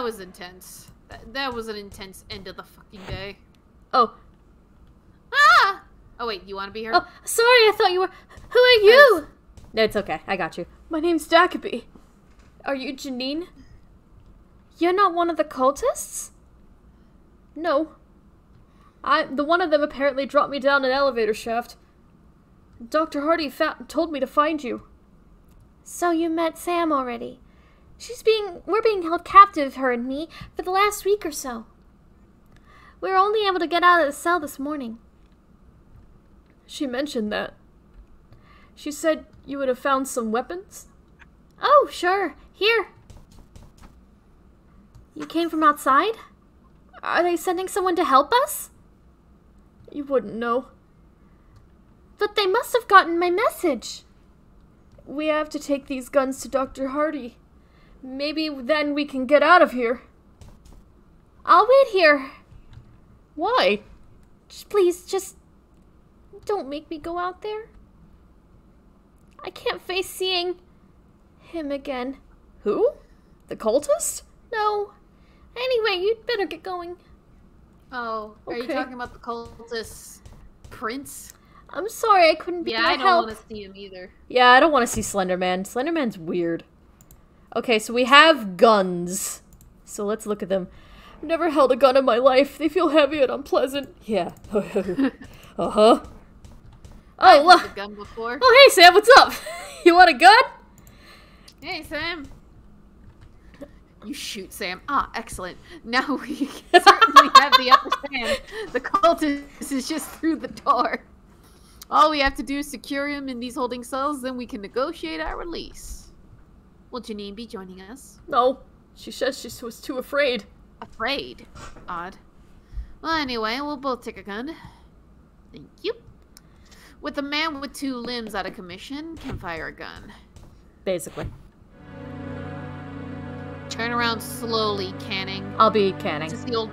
was intense. That was an intense end of the fucking day. Oh. Ah! Oh wait, you want to be here? Oh, sorry, I thought you were... Who are you? No, it's okay. I got you. My name's Dacabe. Are you Janine? You're not one of the cultists? No. The one of them apparently dropped me down an elevator shaft. Dr. Hardy told me to find you. So you met Sam already. We're being held captive, her and me, for the last week or so. We were only able to get out of the cell this morning. She mentioned that. She said you would have found some weapons? Oh, sure. Here. You came from outside? Are they sending someone to help us? You wouldn't know. But they must have gotten my message. We have to take these guns to Dr. Hardy. Maybe then we can get out of here. I'll wait here. Why? Please, just don't make me go out there. I can't face seeing him again. Who? The cultist? No. Anyway, you'd better get going. Oh, are Okay. you talking about the cultist prince? I'm sorry I couldn't be Yeah, more I don't help. want to see him either. Yeah, I don't want to see Slender Man. Slender Man's weird. Okay, so we have guns. So let's look at them. I've never held a gun in my life. They feel heavy and unpleasant. Yeah. Uh-huh. Oh, I've look. had a gun before. Oh, hey, Sam, what's up? You want a gun? Hey, Sam. You shoot, Sam. Ah, excellent. Now we certainly have the upper hand. The cultist is just through the door. All we have to do is secure him in these holding cells, then we can negotiate our release. Will Janine be joining us? No. She says she was too afraid. Afraid? Odd. Well, anyway, we'll both take a gun. Thank you. With a man with 2 limbs out of commission, can fire a gun. Basically. Turn around slowly, Canning. I'll be Canning. Just the old...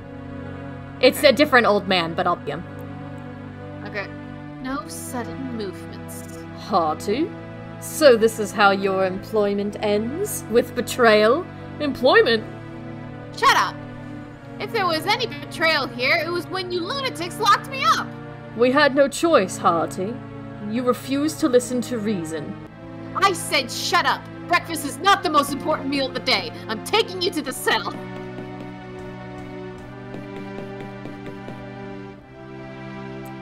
It's a different old man, but I'll be him. Okay. No sudden movements. Hardy? So this is how your employment ends? With betrayal? Employment? Shut up! If there was any betrayal here, it was when you lunatics locked me up! We had no choice, Hardy. You refused to listen to reason. I said shut up! Breakfast is not the most important meal of the day. I'm taking you to the cell.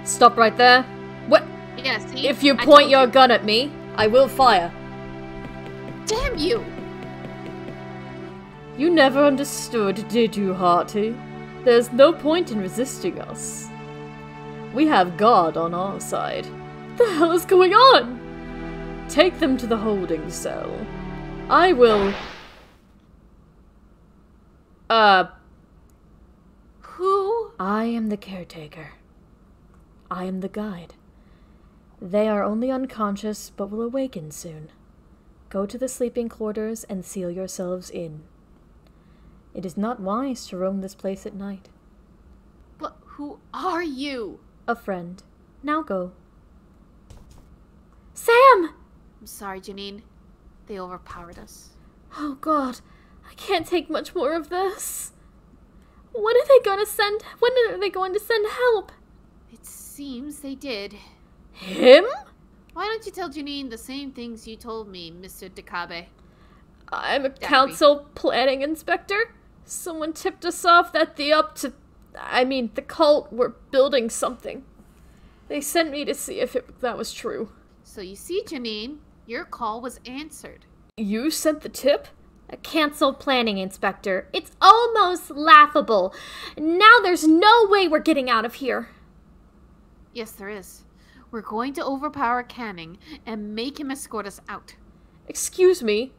Stop right there. What? Yeah, see? If you I point told your you. gun at me, I will fire. Damn you! You never understood, did you, Hardy? There's no point in resisting us. We have God on our side. The hell is going on? Take them to the holding cell. I will... Who? I am the caretaker. I am the guide. They are only unconscious, but will awaken soon. Go to the sleeping quarters and seal yourselves in. It is not wise to roam this place at night. But who are you? A friend. Now go. Sam! I'm sorry, Janine. They overpowered us. Oh God, I can't take much more of this. When are they going to send help? It seems they did. Him? Why don't you tell Janine the same things you told me, Mr. Dacabe? I'm a council planning inspector. Someone tipped us off that the cult were building something. They sent me to see if that was true. So you see, Janine, your call was answered. You sent the tip? A cancel planning inspector. It's almost laughable. Now there's no way we're getting out of here. Yes, there is. We're going to overpower Canning and make him escort us out. Excuse me?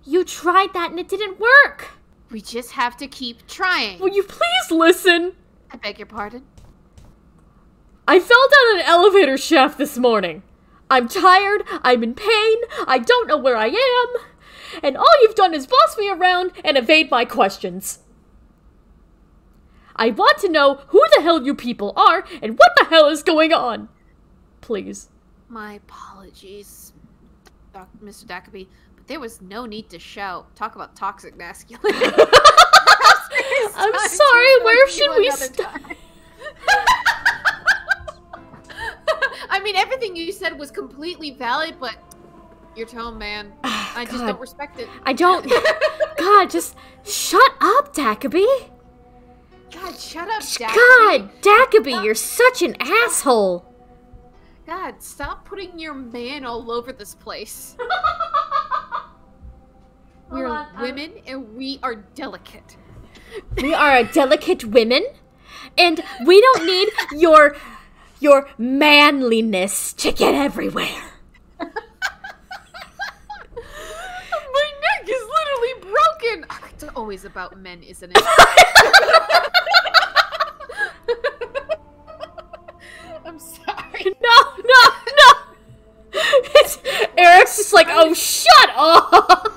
You tried that and it didn't work. We just have to keep trying. Will you please listen? I beg your pardon? I fell down an elevator shaft this morning. I'm tired, I'm in pain, I don't know where I am, and all you've done is boss me around and evade my questions. I want to know who the hell you people are and what the hell is going on. Please. My apologies, Mr. Dacabe, but there was no need to shout. Talk about toxic masculinity. Perhaps I'm time sorry, to where avoid should you we another start? time. I mean, everything you said was completely valid, but your tone, man. I just don't respect it. I don't. God, just shut up, Dacabe. God, shut up, Dacabe. God, Dacabe, you're such an asshole. God, stop putting your man all over this place. We're women and we are delicate. We are delicate women, and we don't need your manliness to get everywhere. My neck is literally broken. It's always about men, isn't it? I'm sorry. No. Eric's just like, oh, shut up.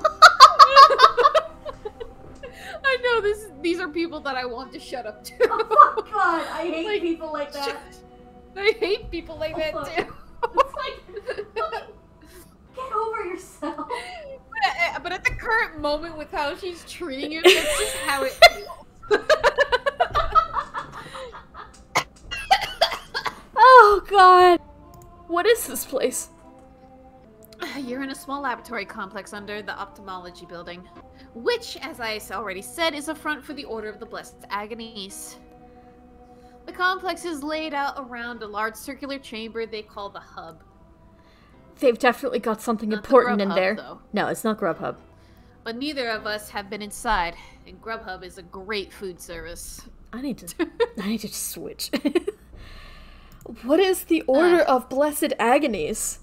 I know these are people that I want to shut up to. Oh, God, I hate people like that. I hate people like that too. It's like, get over yourself. But at the current moment with how she's treating you, that's just how it feels. Oh, God. What is this place? You're in a small laboratory complex under the ophthalmology building, which, as I already said, is a front for the Order of the Blessed Agonies. The complex is laid out around a large circular chamber they call the Hub. They've definitely got something Not the important in Grubhub, there. though. No, it's not Grubhub. But neither of us have been inside, and Grubhub is a great food service. I need to switch. What is the Order of Blessed Agonies?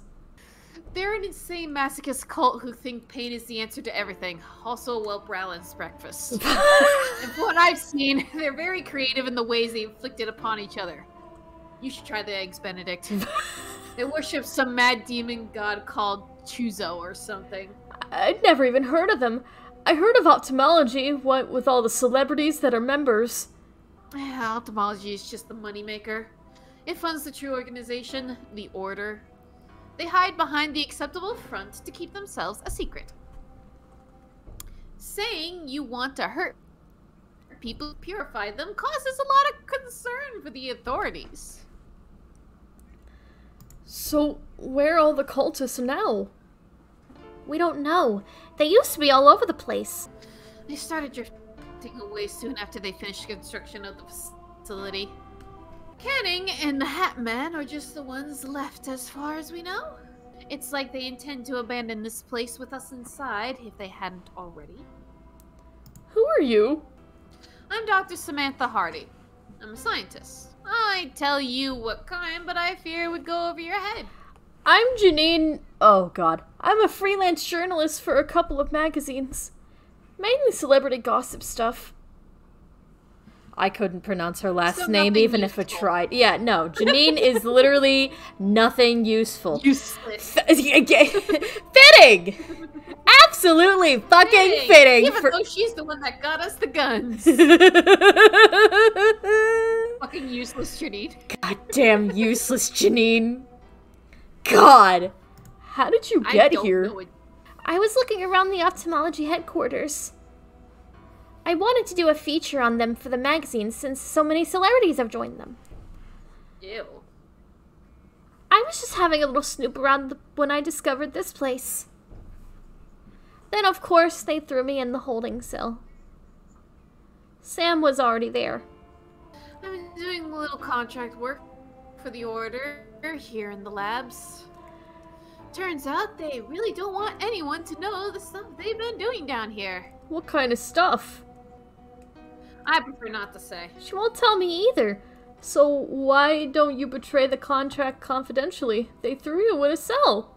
They're an insane masochist cult who think pain is the answer to everything. Also a well-balanced breakfast. And from what I've seen, they're very creative in the ways they inflict it upon each other. You should try the eggs Benedict. They worship some mad demon god called Chuzo or something. I'd never even heard of them. I heard of ophthalmology, what with all the celebrities that are members. Ophthalmology is just the moneymaker. It funds the true organization, the Order. They hide behind the acceptable front to keep themselves a secret. Saying you want to hurt people, purify them, causes a lot of concern for the authorities. So, where are all the cultists now? We don't know. They used to be all over the place. They started drifting away soon after they finished construction of the facility. Canning and the Hat Man are just the ones left as far as we know. It's like they intend to abandon this place with us inside, if they hadn't already. Who are you? I'm Dr. Samantha Hardy. I'm a scientist. I'd tell you what kind, but I fear it would go over your head. I'm Janine. Oh, God. I'm a freelance journalist for a couple of magazines. Mainly celebrity gossip stuff. I couldn't pronounce her last name even if I tried. Yeah, no. Janine is literally nothing useful. Useless. Fitting! Absolutely fucking fitting! Even though she's the one that got us the guns. Fucking useless, Janine. Goddamn useless Janine. God. How did you get here? I was looking around the ophthalmology headquarters. I wanted to do a feature on them for the magazine since so many celebrities have joined them. Ew. I was just having a little snoop around when I discovered this place. Then, of course, they threw me in the holding cell. Sam was already there. I've been doing a little contract work for the Order here in the labs. Turns out they really don't want anyone to know the stuff they've been doing down here. What kind of stuff? I prefer not to say. She won't tell me either. So why don't you betray the contract confidentially? They threw you in a cell.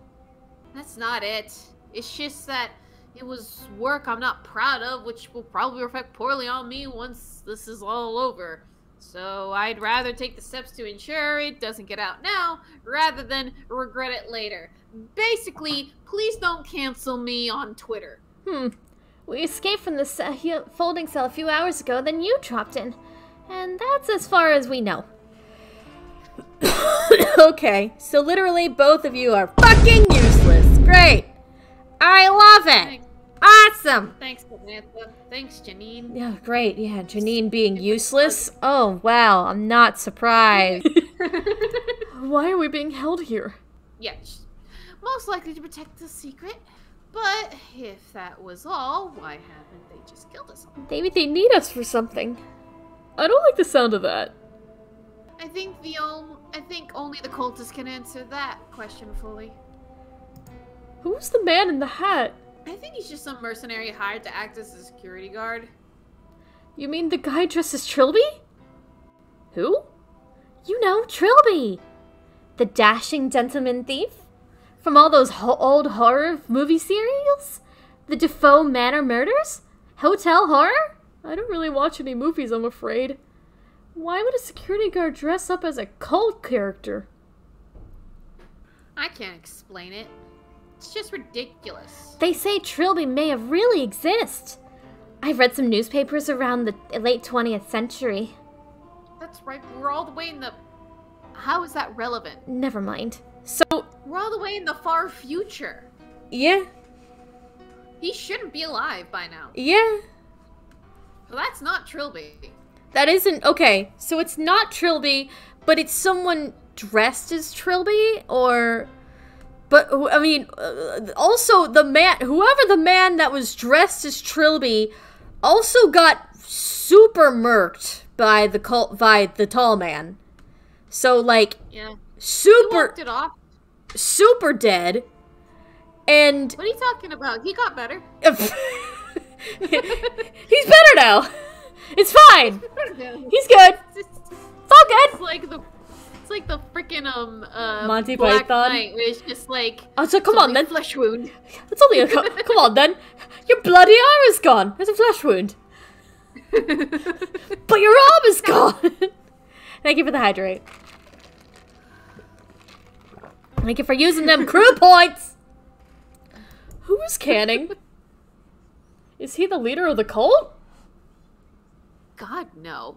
That's not it. It's just that it was work I'm not proud of, which will probably reflect poorly on me once this is all over. So I'd rather take the steps to ensure it doesn't get out now, rather than regret it later. Basically, please don't cancel me on Twitter. We escaped from the folding cell a few hours ago, then you dropped in. And that's as far as we know. Okay, so literally both of you are fucking useless. Great. I love it. Awesome! Thanks, Samantha. Thanks, Janine. Yeah, great. Yeah, Janine being useless? Oh, wow. I'm not surprised. Why are we being held here? Yes. Most likely to protect the secret. But if that was all, why haven't they just killed us all? Maybe they need us for something. I don't like the sound of that. I think only the cultists can answer that question fully. Who's the man in the hat? I think he's just some mercenary hired to act as a security guard. You mean the guy dressed as Trilby? Who? You know, Trilby! The dashing gentleman thief? From all those old horror movie serials? The Defoe Manor murders? Hotel horror? I don't really watch any movies, I'm afraid. Why would a security guard dress up as a cult character? I can't explain it. It's just ridiculous. They say Trilby may have really exist. I've read some newspapers around the late 20th century. That's right, we're all the way in the... How is that relevant? Never mind. So, We're all the way in the far future. yeah. He shouldn't be alive by now. Yeah. Well, that's not Trilby. That isn't... Okay, so it's not Trilby, but it's someone dressed as Trilby, or... But, I mean, also the man... Whoever the man that was dressed as Trilby also got super murked by the tall man. So, like, Yeah. He super... walked it off. Super dead. And... What are you talking about? He got better. He's better now. It's fine. He's good. It's all good. It's like the freaking Monty Black Python. Knight, where it's just like Oh, so come it's on only then. a flesh wound. It's only a come on then. Your bloody arm is gone. There's a flesh wound. But your arm is gone. Thank you for the hydrate. Thank you for using them crew points. Who's Canning? Is he the leader of the cult? God, no.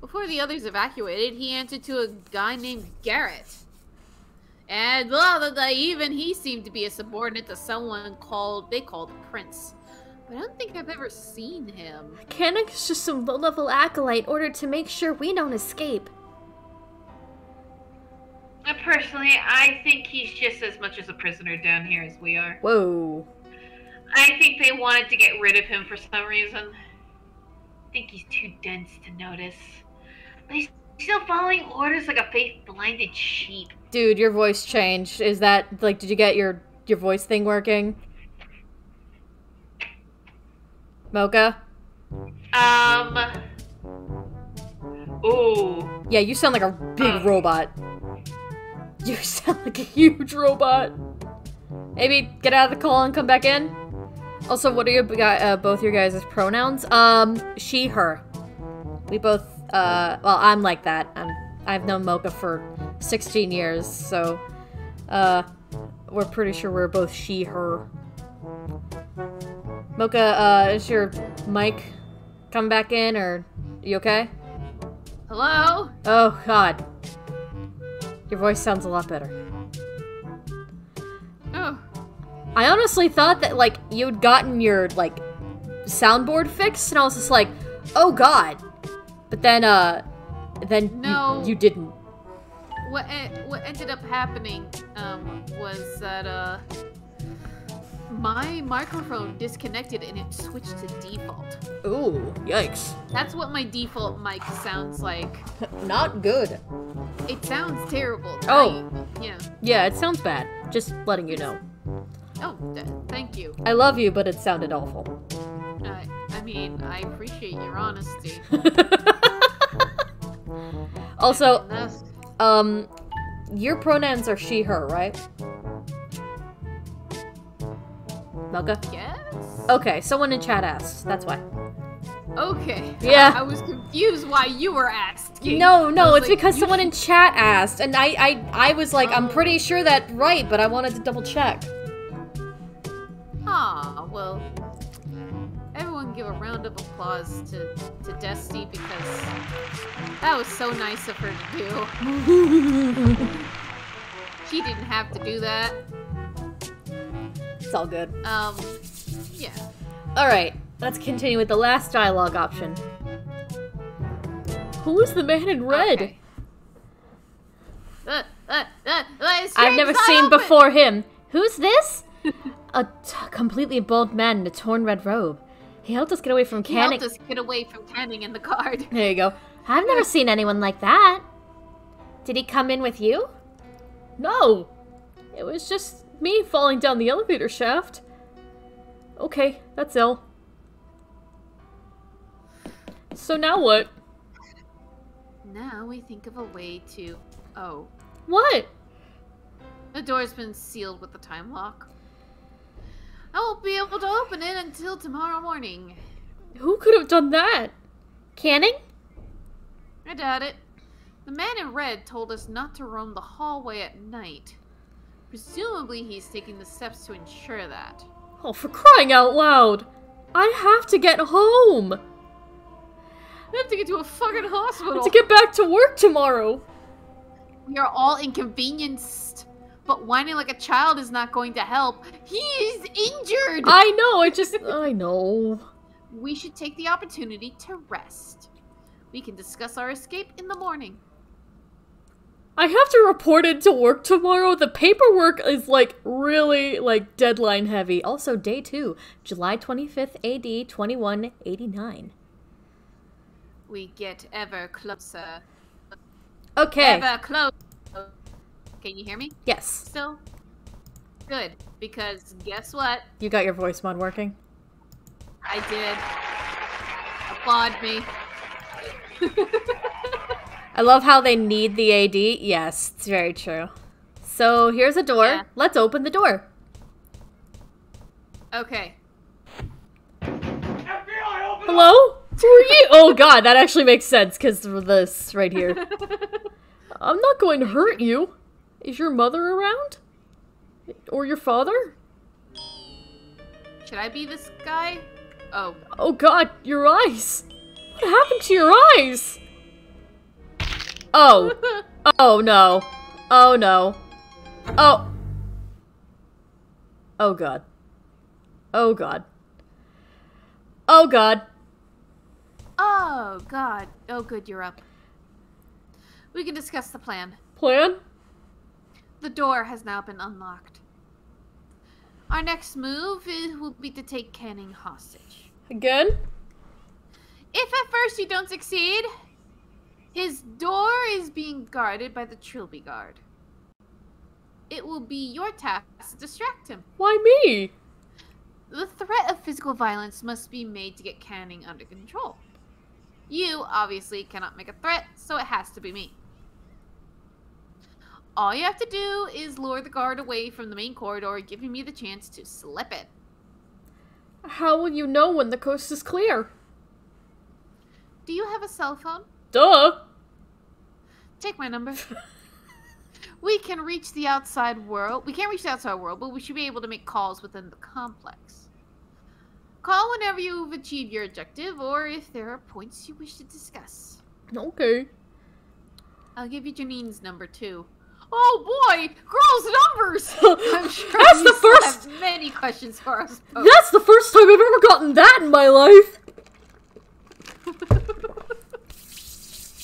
Before the others evacuated, he answered to a guy named Garrett. And even he seemed to be a subordinate to someone they called Prince. But I don't think I've ever seen him. Canning is just some low-level acolyte ordered to make sure we don't escape. Personally, I think he's just as much as a prisoner down here as we are. Whoa. I think they wanted to get rid of him for some reason. I think he's too dense to notice. But he's still following orders like a faith-blinded sheep. Dude, your voice changed. Is that, like, did you get your voice thing working? Mocha? Ooh. Yeah, you sound like a big robot. You sound like a huge robot. Maybe get out of the call and come back in? Also, what are your both your guys' pronouns? She, her. We both, well, I'm like that. I've known Mocha for 16 years, so, we're pretty sure we're both she, her. Mocha, is your mic coming back in, or you okay? Hello? Oh, God. Your voice sounds a lot better. Oh. I honestly thought that, like, you'd gotten your, like, soundboard fixed, and I was just like, oh god. But then No. you didn't. What ended up happening, was that, my microphone disconnected and it switched to default. Ooh, yikes. That's what my default mic sounds like. Not good. It sounds terrible. Oh. Yeah. Yeah, it sounds bad. Just letting you know. Oh, thank you. I love you, but it sounded awful. I mean, I appreciate your honesty. Also, That's- your pronouns are she, her, right? Mocha? Yes? Okay, someone in chat asked. That's why. Okay. Yeah. I was confused why you were asking. No, I was it's like, because you someone in chat asked, and I was like, I'm Oh. pretty sure that's right, but I wanted to double check. Ah, well, everyone give a round of applause to Dusty because that was so nice of her to do. She didn't have to do that. It's all good. Yeah, Yeah. Alright, let's continue with the last dialogue option. Who is the man in red? Okay. I've never seen before him. Who's this? A completely bald man in a torn red robe. He helped us get away from canning. He helped us get away from canning in the guard. There you go. I've never seen anyone like that. Did he come in with you? No! It was just me falling down the elevator shaft. Okay, that's all. So now what? Now we think of a way to... Oh. What? The door's been sealed with the time lock. I won't be able to open it until tomorrow morning. Who could have done that? Canning? I doubt it. The man in red told us not to roam the hallway at night. Presumably he's taking the steps to ensure that. Oh, for crying out loud! I have to get home! We have to get to a fucking I hospital. have to get back to work tomorrow! We are all inconvenienced. But whining like a child is not going to help. He is injured! I know, I know. We should take the opportunity to rest. We can discuss our escape in the morning. I have to report into work tomorrow. The paperwork is, like, really, like, deadline heavy. Also, day 2, July 25th, AD 2189. We get ever closer. Okay. Ever closer. Can you hear me? Yes. Still? Good. Because guess what? You got your voice mod working? I did. Applaud me. I love how they need the AD. Yes, it's very true. So here's a door. Yeah. Let's open the door. Okay. FBI, open Hello? Who are you? Oh god, that actually makes sense because of this right here. I'm not going to hurt you. Is your mother around? Or your father? Should I be this guy? Oh. Oh god, your eyes. What happened to your eyes? Oh. Oh no. Oh no. Oh. Oh god. Oh god. Oh god. Oh, God. Oh, good, you're up. We can discuss the plan. Plan? The door has now been unlocked. Our next move will be to take Canning hostage. Again? If at first you don't succeed, his door is being guarded by the Trilby Guard. It will be your task to distract him. Why me? The threat of physical violence must be made to get Canning under control. You, obviously, cannot make a threat, so it has to be me. All you have to do is lure the guard away from the main corridor, giving me the chance to slip it. How will you know when the coast is clear? Do you have a cell phone? Duh! Take my number. We can reach the outside world. We can't reach the outside world, but we should be able to make calls within the complex. Call whenever you've achieved your objective, or if there are points you wish to discuss. Okay. I'll give you Janine's number, too. Oh boy! Girls' numbers! I'm sure That's you the still first- have many questions for us both. That's the first time I've ever gotten that in my life!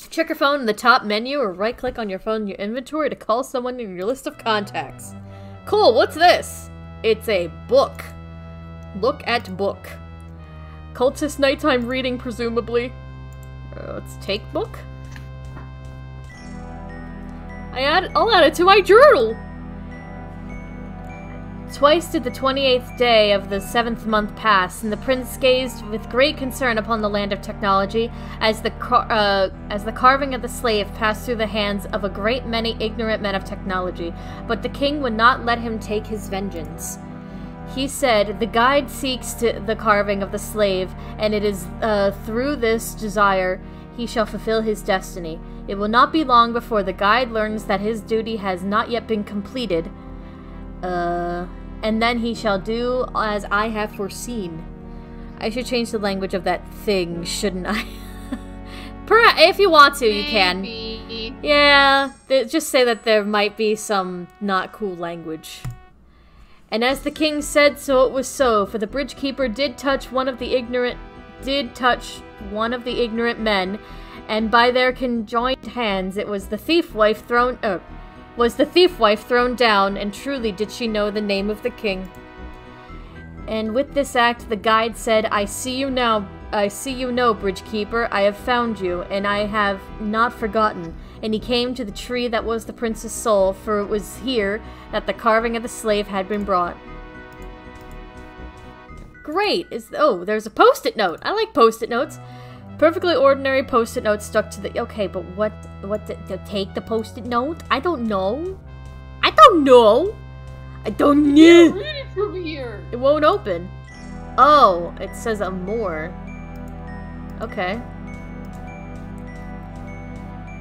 Check your phone in the top menu or right-click on your phone in your inventory to call someone in your list of contacts. Cool, what's this? It's a book. Look at book. Cultist nighttime reading, presumably. Let's take book. I'll add it to my journal! Twice did the 28th day of the 7th month pass, and the prince gazed with great concern upon the land of technology as the carving of the slave passed through the hands of a great many ignorant men of technology. But the king would not let him take his vengeance. He said, "The guide seeks the carving of the slave, and it is through this desire he shall fulfill his destiny. It will not be long before the guide learns that his duty has not yet been completed. And then he shall do as I have foreseen." I should change the language of that thing, shouldn't I? If you want to, you can. Maybe. Yeah, just say that there might be some not cool language. And as the king said, so it was so, for the bridge keeper did touch one of the ignorant men, and by their conjoined hands it was the thief wife thrown down, and truly did she know the name of the king. And with this act the guide said, I see you know, bridge keeper, I have found you, and I have not forgotten. And he came to the tree that was the prince's soul, for it was here that the carving of the slave had been brought. Great! There's a post-it note. I like post-it notes. Perfectly ordinary post-it note stuck to the... Okay, but take the post-it note? I don't know. I don't know! Read it from here! It won't open. Oh, it says a more. Okay.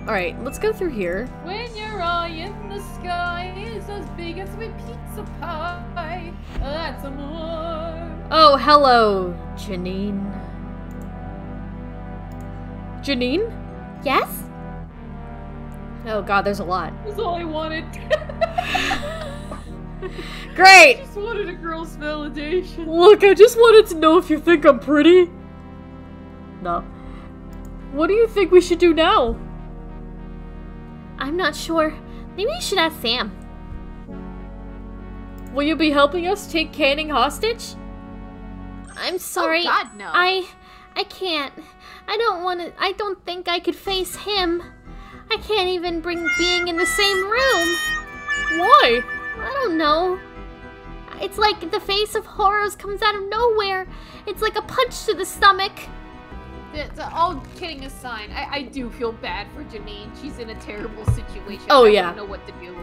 Alright, let's go through here. When your eye in the sky is as big as my pizza pie, that's a more. Oh, hello, Janine. Janine? Yes? Oh god, there's a lot. That's all I wanted. Great! I just wanted a girl's validation. Look, I just wanted to know if you think I'm pretty. No. What do you think we should do now? I'm not sure. Maybe you should ask Sam. Will you be helping us take Canning hostage? I'm sorry. Oh god, no. I can't. I don't think I could face him. I can't even bring being in the same room. Why? I don't know. It's like the face of horrors comes out of nowhere. It's like a punch to the stomach. All kidding aside, I do feel bad for Janine. She's in a terrible situation. Oh, I yeah. don't know what to do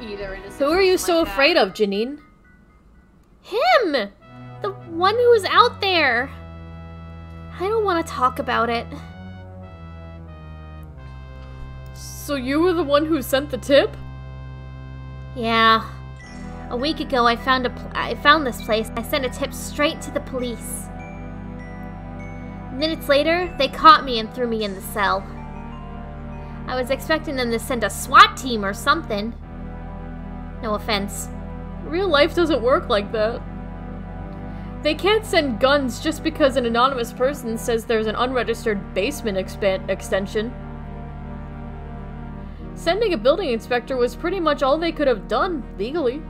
either in a situation. Who are you so like afraid of, Janine? Him! The one who's out there. I don't want to talk about it. So you were the one who sent the tip? Yeah. A week ago, I found this place. I sent a tip straight to the police. Minutes later, they caught me and threw me in the cell. I was expecting them to send a SWAT team or something. No offense. Real life doesn't work like that. They can't send guns just because an anonymous person says there's an unregistered basement extension. Sending a building inspector was pretty much all they could have done, legally.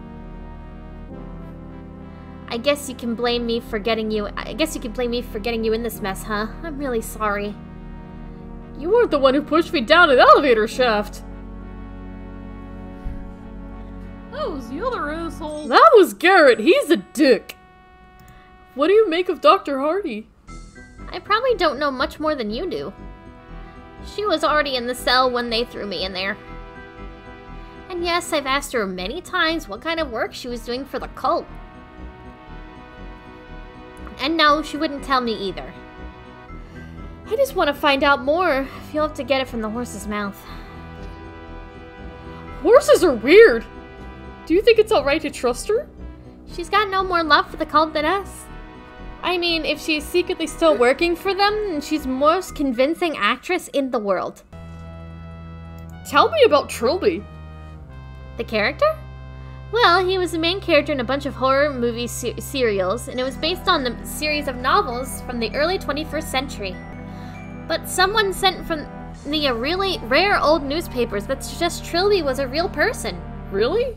I guess you can blame me for getting you in this mess, huh? I'm really sorry. You weren't the one who pushed me down an elevator shaft. That was the other asshole. That was Garrett. He's a dick. What do you make of Dr. Hardy? I probably don't know much more than you do. She was already in the cell when they threw me in there. And yes, I've asked her many times what kind of work she was doing for the cult. And no, she wouldn't tell me either. I just want to find out more, if you'll have to get it from the horse's mouth. Horses are weird. Do you think it's alright to trust her? She's got no more love for the cult than us. I mean, if she's secretly still working for them, She's the most convincing actress in the world. tell me about Trilby. The character? Well, he was the main character in a bunch of horror movie serials, and it was based on the series of novels from the early 21st century. But someone sent from the really rare old newspapers that suggests Trilby was a real person. Really?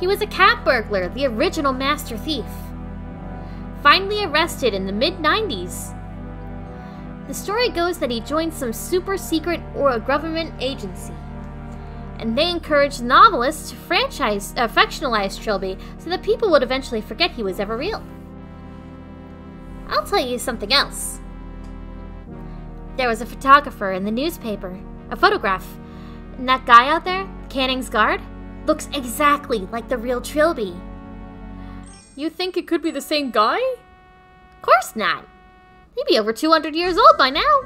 He was a cat burglar, the original master thief. Finally arrested in the mid-90s. The story goes that he joined some super secret or a government agency. And they encouraged novelists to fictionalize Trilby so that people would eventually forget he was ever real. I'll tell you something else. There was a photographer in the newspaper, a photograph, and that guy out there, Canning's guard, looks exactly like the real Trilby. You think it could be the same guy? Of course not. He'd be over 200 years old by now.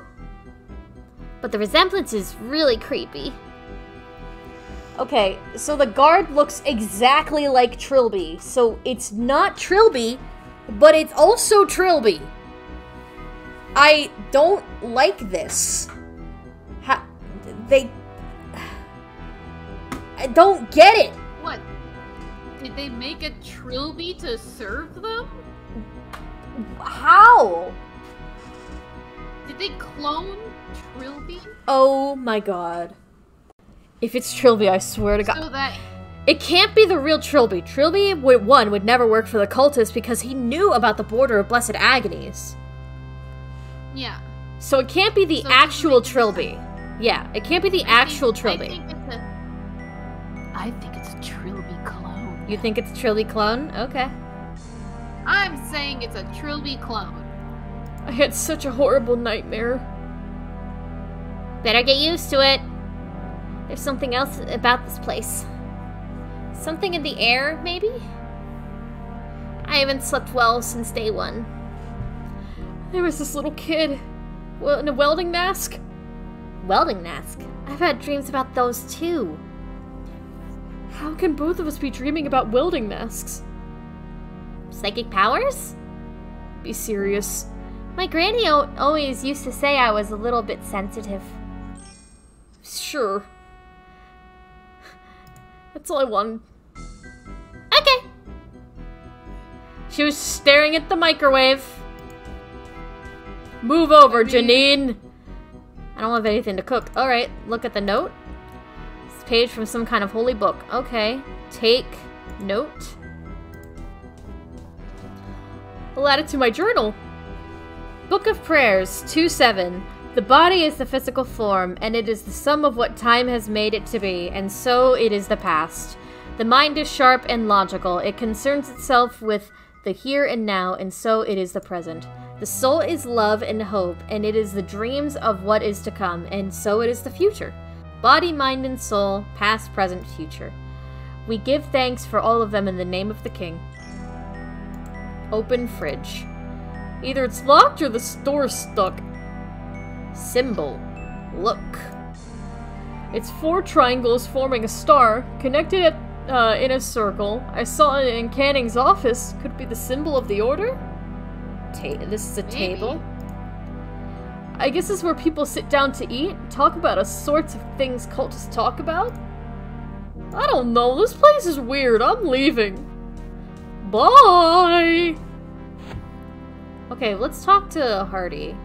But the resemblance is really creepy. Okay, so the guard looks exactly like Trilby. So it's not Trilby, but it's also Trilby. I don't like this. I don't get it. What? Did they make a trilby to serve them? How? Did they clone trilby? Oh my god. If it's Trilby, I swear to god. So that... It can't be the real Trilby. Trilby, would never work for the cultists because he knew about the border of blessed agonies. Yeah. So it can't be the actual Trilby. Yeah, it can't be the actual Trilby. I think it's a Trilby clone. You think it's a Trilby clone? Okay. I'm saying it's a Trilby clone. I had such a horrible nightmare. Better get used to it. There's something else about this place. Something in the air, maybe? I haven't slept well since day one. There was this little kid in a welding mask. Welding mask? I've had dreams about those too. How can both of us be dreaming about welding masks? Psychic powers? Be serious. My granny always used to say I was a little bit sensitive. Sure. That's all I wanted. Okay. She was staring at the microwave. Move over, Janine. I don't have anything to cook. Alright, look at the note. It's a page from some kind of holy book. Okay. Take note. I'll add it to my journal. Book of Prayers, 2:7. The body is the physical form, and it is the sum of what time has made it to be, and so it is the past. The mind is sharp and logical. It concerns itself with the here and now, and so it is the present. The soul is love and hope, and it is the dreams of what is to come, and so it is the future. Body, mind, and soul, past, present, future. We give thanks for all of them in the name of the King. Open fridge. Either it's locked or the store's stuck. Symbol. Look. It's 4 triangles forming a star, connected in a circle. I saw it in Canning's office. Could it be the symbol of the order? This is a table. I guess this is where people sit down to eat, talk about all sorts of things cultists talk about. I don't know, this place is weird. I'm leaving. Bye! Okay, let's talk to Hardy.